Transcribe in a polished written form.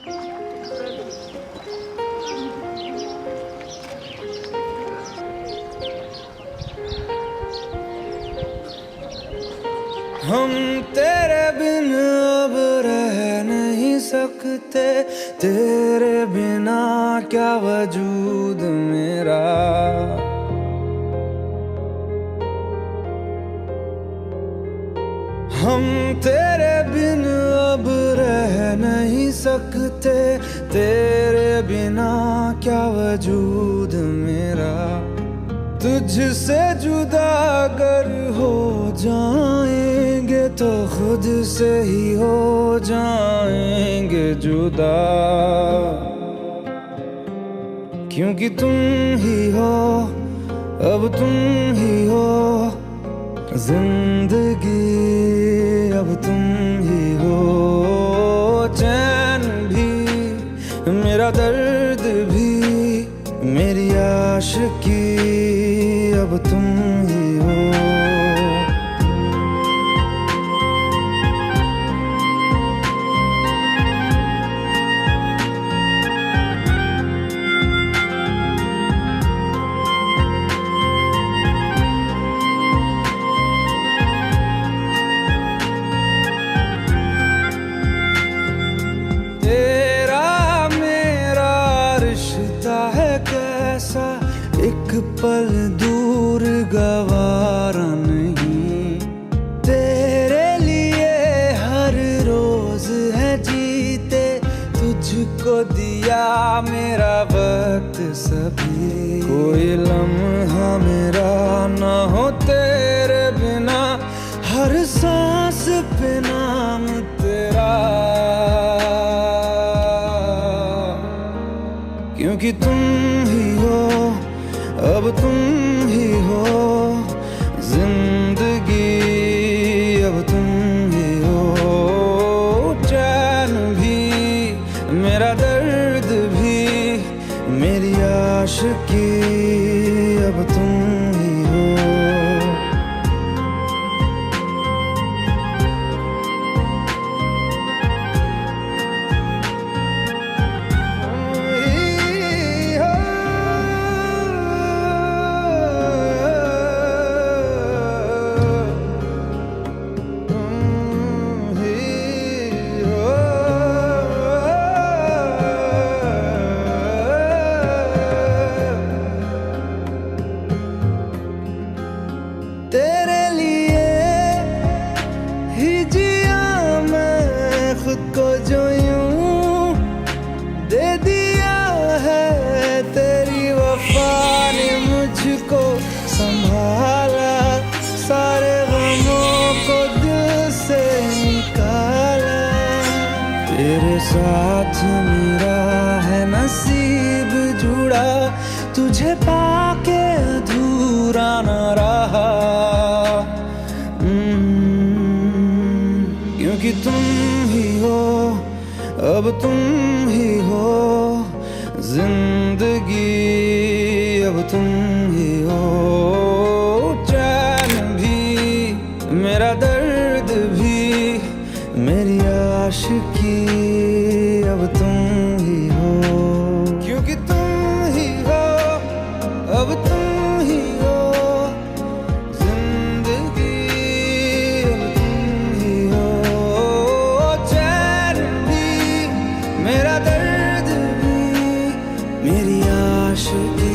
हम तेरे बिन अब रह नहीं सकते, तेरे बिना क्या वजूद मेरा। हम तेरे बिन अब रह नहीं सकते, तेरे बिना क्या वजूद मेरा। तुझसे जुदा अगर हो जाएंगे तो खुद से ही हो जाएंगे जुदा, क्योंकि तुम ही हो, अब तुम ही हो जिंदगी, अब तुम ही हो। चैन भी, मेरा दर्द भी, मेरी आशिकी, अब तुम ही हो। तेरा मेरा रिश्ता है कैसा, एक पल दूर गवारा नहीं। तेरे लिए हर रोज है जीते, तुझको दिया मेरा वक्त सभी। कोई लम्हा मेरा ना हो तेरे बिना, हर सांस पे नाम तेरा, क्योंकि तुम ही हो, अब तुम ही हो जिंदगी, अब तुम ही हो। चैन भी, मेरा दर्द भी, मेरी आशिकी, अब तुम ही हो। तेरे लिए ही जिया मैं खुद को, जो यूं दे दिया है तेरी वफा ने मुझको संभाला। सारे गमों को दिल से निकाला, तेरे साथ मेरा है नसीब जुड़ा, तुझे पाके अधूरा न रहा। क्योंकि तुम ही हो, अब तुम ही हो जिंदगी, अब तुम ही हो। चैन भी, मेरा दर्द भी, मेरी आशिकी, अब तुम ही हो। क्योंकि तुम ही हो, अब तुम ही हो जिंदगी, अब तुम ही हो। चैन भी, मेरा दर्द भी, मेरी आशिकी।